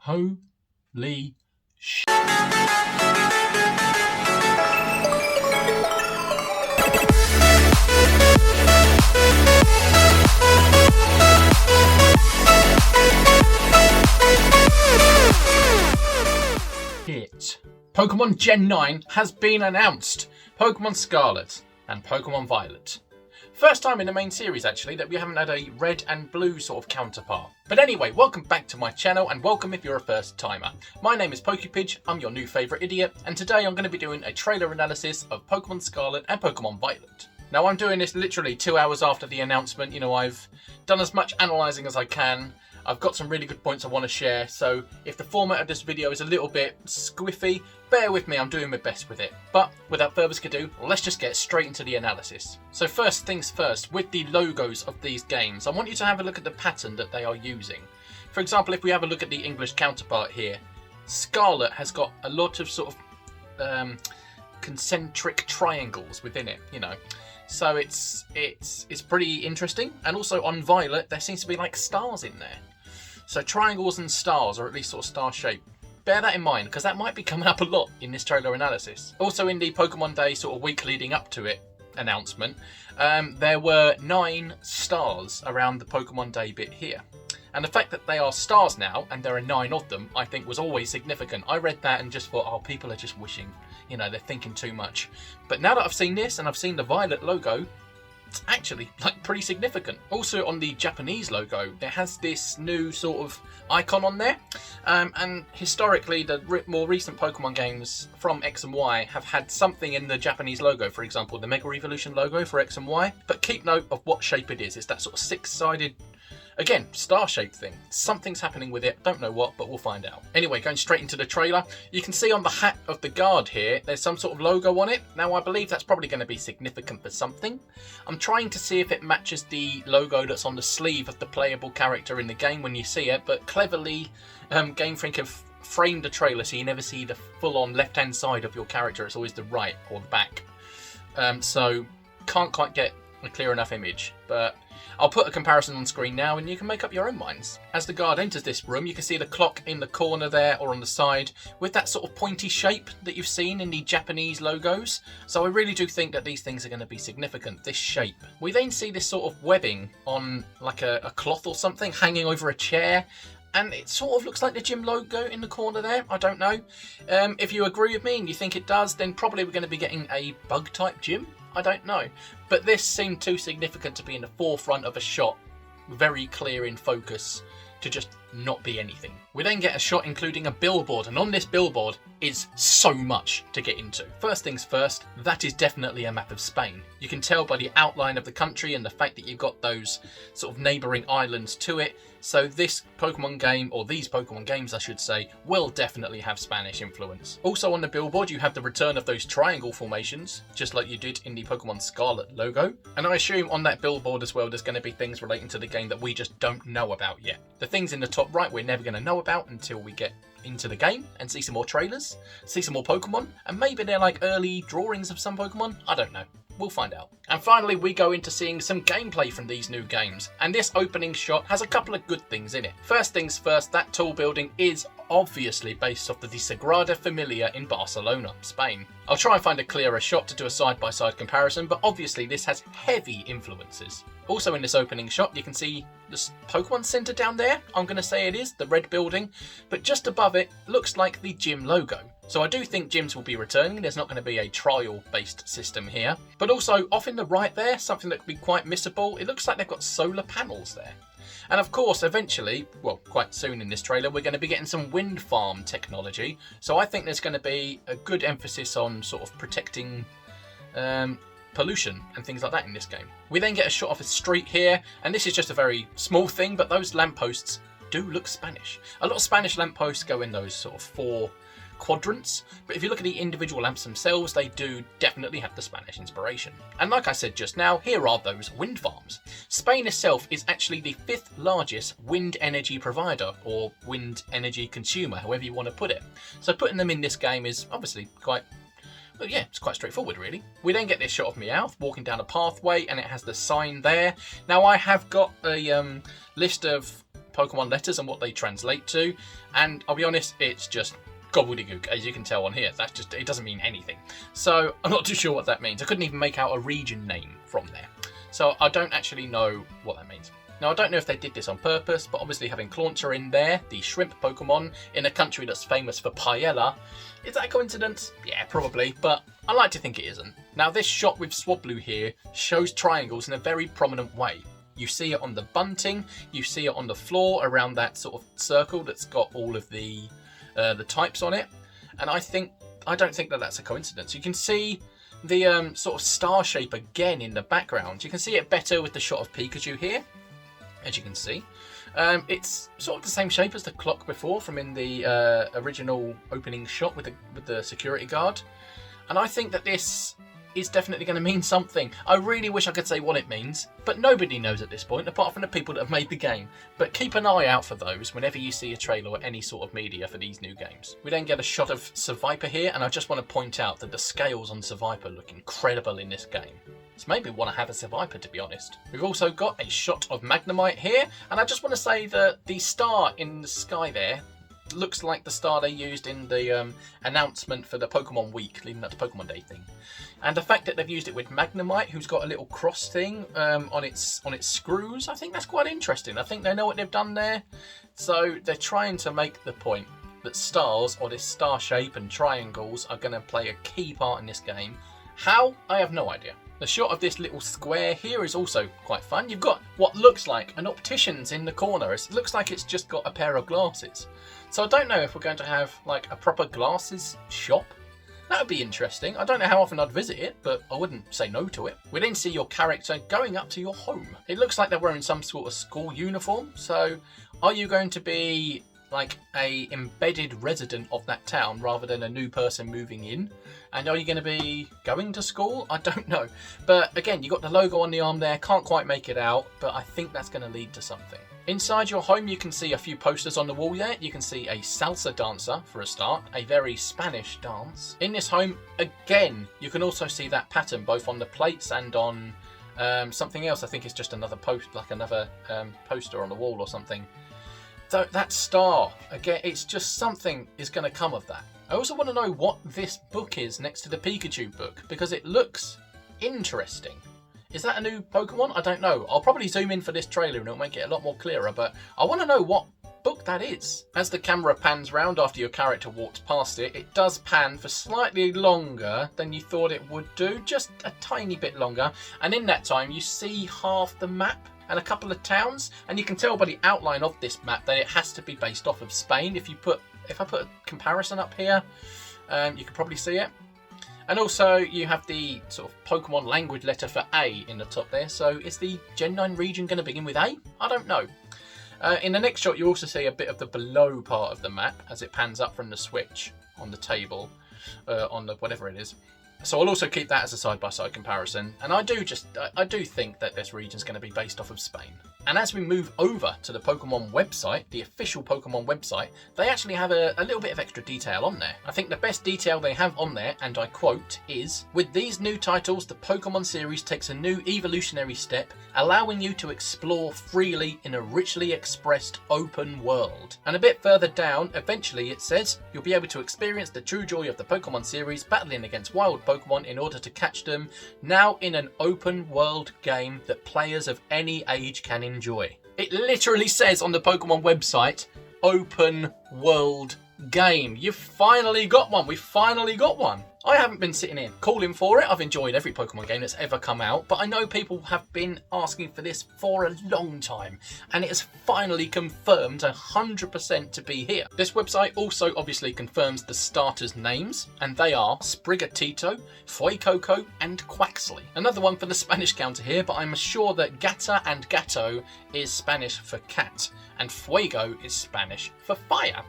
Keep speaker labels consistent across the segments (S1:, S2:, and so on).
S1: Holy sh**. Pokémon Gen 9 has been announced. Pokémon Scarlet and Pokémon Violet. First time in the main series actually that we haven't had a red and blue sort of counterpart. But anyway, welcome back to my channel and welcome if you're a first timer. My name is Poképidge, I'm your new favourite idiot, and today I'm going to be doing a trailer analysis of Pokémon Scarlet and Pokémon Violet. Now I'm doing this literally 2 hours after the announcement. You know, I've done as much analysing as I can. I've got some really good points I want to share, so if the format of this video is a little bit squiffy, bear with me, I'm doing my best with it. But without further ado, let's just get straight into the analysis. So first things first, with the logos of these games, I want you to have a look at the pattern that they are using. For example, if we have a look at the English counterpart here, Scarlet has got a lot of sort of concentric triangles within it, you know. So it's pretty interesting. And also on Violet, there seems to be like stars in there. So triangles and stars, or at least sort of star shape. Bear that in mind, because that might be coming up a lot in this trailer analysis. Also in the Pokemon Day sort of week leading up to it announcement, there were 9 stars around the Pokemon Day bit here. And the fact that they are stars now, and there are 9 of them, I think was always significant. I read that and just thought, oh, people are just wishing. You know, they're thinking too much. But now that I've seen this, and I've seen the Violet logo, it's actually like pretty significant. Also on the Japanese logo, it has this new sort of icon on there. And historically, the more recent Pokemon games from X and Y have had something in the Japanese logo. For example, the Mega Evolution logo for X and Y. But keep note of what shape it is. It's that sort of 6-sided, again, star-shaped thing. Something's happening with it. Don't know what, but we'll find out. Anyway, going straight into the trailer, you can see on the hat of the guard here, there's some sort of logo on it. Now, I believe that's probably going to be significant for something. I'm trying to see if it matches the logo that's on the sleeve of the playable character in the game when you see it, but cleverly, Game Freak have framed the trailer so you never see the full-on left-hand side of your character. It's always the right or the back. So, can't quite get a clear enough image, but I'll put a comparison on screen now and you can make up your own minds. As the guard enters this room, you can see the clock in the corner there or on the side with that sort of pointy shape that you've seen in the Japanese logos. So I really do think that these things are going to be significant, this shape. We then see this sort of webbing on like a cloth or something hanging over a chair. And it sort of looks like the gym logo in the corner there. I don't know. If you agree with me and you think it does, then probably we're going to be getting a bug-type gym. I don't know. But this seemed too significant to be in the forefront of a shot. Very clear in focus to just not be anything. We then get a shot including a billboard, and on this billboard is so much to get into. First things first, that is definitely a map of Spain. You can tell by the outline of the country and the fact that you've got those sort of neighbouring islands to it. So this Pokemon game, or these Pokemon games I should say, will definitely have Spanish influence. Also on the billboard you have the return of those triangle formations, just like you did in the Pokemon Scarlet logo. And I assume on that billboard as well there's going to be things relating to the game that we just don't know about yet. The things in the top right we're never going to know about until we get into the game and see some more trailers, see some more Pokemon, and maybe they're like early drawings of some Pokemon. I don't know. We'll find out. And finally, we go into seeing some gameplay from these new games. And this opening shot has a couple of good things in it. First things first, that tall building is obviously based off of the Sagrada Familia in Barcelona, Spain. I'll try and find a clearer shot to do a side-by-side comparison, but obviously this has heavy influences. Also in this opening shot, you can see the Pokemon Center down there. I'm going to say it is, the red building. But just above it, looks like the gym logo. So I do think gyms will be returning. There's not going to be a trial-based system here. But also, off in the right there, something that could be quite missable, it looks like they've got solar panels there. And of course, eventually, well, quite soon in this trailer, we're going to be getting some wind farm technology. So I think there's going to be a good emphasis on sort of protecting pollution and things like that in this game. We then get a shot of a street here, and this is just a very small thing, but those lampposts do look Spanish. A lot of Spanish lampposts go in those sort of 4 quadrants, but if you look at the individual lamps themselves, they do definitely have the Spanish inspiration. And like I said just now, here are those wind farms. Spain itself is actually the 5th largest wind energy provider, or wind energy consumer, however you want to put it. So putting them in this game is obviously quite, well, yeah, it's quite straightforward really. We then get this shot of Meowth walking down a pathway, and it has the sign there. Now I have got a list of Pokemon letters and what they translate to, and I'll be honest, it's just gobbledygook, as you can tell on here. It doesn't mean anything. So I'm not too sure what that means. I couldn't even make out a region name from there. So I don't actually know what that means. Now, I don't know if they did this on purpose, but obviously having Clauncher in there, the shrimp Pokemon, in a country that's famous for paella, is that a coincidence? Yeah, probably, but I like to think it isn't. Now, this shot with Swablu here shows triangles in a very prominent way. You see it on the bunting, you see it on the floor around that sort of circle that's got all of the types on it, and I don't think that that's a coincidence. You can see the sort of star shape again in the background. You can see it better with the shot of Pikachu here. As you can see, it's sort of the same shape as the clock before from in the original opening shot with the security guard. And I think that this is definitely going to mean something. I really wish I could say what it means, but nobody knows at this point, apart from the people that have made the game. But keep an eye out for those whenever you see a trailer or any sort of media for these new games. We then get a shot of Seviper here, and I just want to point out that the scales on Seviper look incredible in this game. It's made me want to have a Seviper, to be honest. We've also got a shot of Magnemite here, and I just want to say that the star in the sky there looks like the star they used in the announcement for the Pokemon Week, leading up to Pokemon Day thing. And the fact that they've used it with Magnemite, who's got a little cross thing on its screws, I think that's quite interesting. I think they know what they've done there. So they're trying to make the point that stars, or this star shape and triangles, are going to play a key part in this game. How? I have no idea. The shot of this little square here is also quite fun. You've got what looks like an optician's in the corner. It looks like it's just got a pair of glasses. So I don't know if we're going to have like a proper glasses shop. That would be interesting. I don't know how often I'd visit it, but I wouldn't say no to it. We then see your character going up to your home. It looks like they're wearing some sort of school uniform. So are you going to be like a embedded resident of that town rather than a new person moving in? And are you going to be going to school? I don't know. But again, you got the logo on the arm there. Can't quite make it out, but I think that's going to lead to something. Inside your home, you can see a few posters on the wall there. You can see a salsa dancer for a start, a very Spanish dance. In this home, again, you can also see that pattern both on the plates and on something else. I think it's just another poster on the wall or something. So that star, again, it's just something is going to come of that. I also want to know what this book is next to the Pikachu book, because it looks interesting. Is that a new Pokemon? I don't know. I'll probably zoom in for this trailer and it'll make it a lot more clearer, but I want to know what book that is. As the camera pans round after your character walks past it, it does pan for slightly longer than you thought it would do, just a tiny bit longer, and in that time you see half the map and a couple of towns, and you can tell by the outline of this map that it has to be based off of Spain. If I put a comparison up here, you can probably see it. And also you have the sort of Pokemon language letter for A in the top there. So is the Gen 9 region going to begin with A? I don't know. In the next shot you also see a bit of the below part of the map as it pans up from the switch on the table, on the whatever it is. So I'll also keep that as a side-by-side comparison. And I do think that this region is going to be based off of Spain. And as we move over to the Pokemon website, the official Pokemon website, they actually have a little bit of extra detail on there. I think the best detail they have on there, and I quote, is, "With these new titles, the Pokemon series takes a new evolutionary step, allowing you to explore freely in a richly expressed open world." And a bit further down, eventually it says, "You'll be able to experience the true joy of the Pokemon series, battling against wild Pokemon in order to catch them, now in an open world game that players of any age can enjoy." It literally says on the Pokemon website, open world game. You've finally got one. We finally got one. I haven't been sitting here calling for it. I've enjoyed every Pokemon game that's ever come out, but I know people have been asking for this for a long time, and it has finally confirmed 100% to be here. This website also obviously confirms the starters' names, and they are Sprigatito, Fuecoco, and Quaxley. Another one for the Spanish counter here, but I'm sure that Gata and Gato is Spanish for cat, and Fuego is Spanish for fire.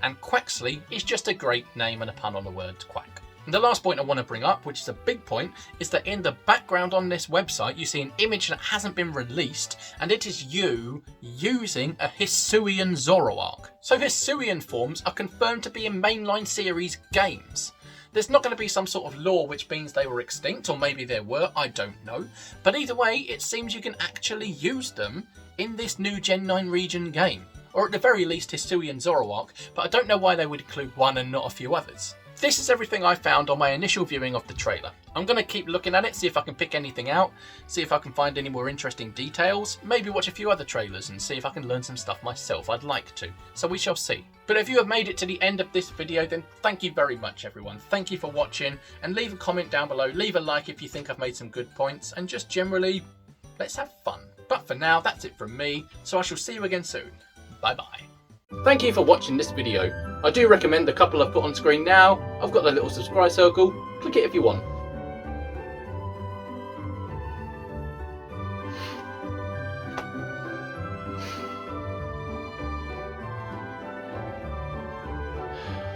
S1: And Quaxley is just a great name and a pun on the word quack. And the last point I want to bring up, which is a big point, is that in the background on this website you see an image that hasn't been released, and it is you using a Hisuian Zoroark. So Hisuian forms are confirmed to be in mainline series games. There's not going to be some sort of lore which means they were extinct, or maybe there were, I don't know. But either way, it seems you can actually use them in this new Gen 9 region game. or at the very least Hisui and Zoroark, but I don't know why they would include one and not a few others. This is everything I found on my initial viewing of the trailer. I'm going to keep looking at it, see if I can pick anything out, see if I can find any more interesting details, maybe watch a few other trailers and see if I can learn some stuff myself. I'd like to, so we shall see. But if you have made it to the end of this video, then thank you very much everyone. Thank you for watching, and leave a comment down below, leave a like if you think I've made some good points, and just generally, let's have fun. But for now, that's it from me, so I shall see you again soon. Bye bye. Thank you for watching this video. I do recommend the couple I've put on screen now. I've got the little subscribe circle, click it if you want.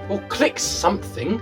S1: Well, click something.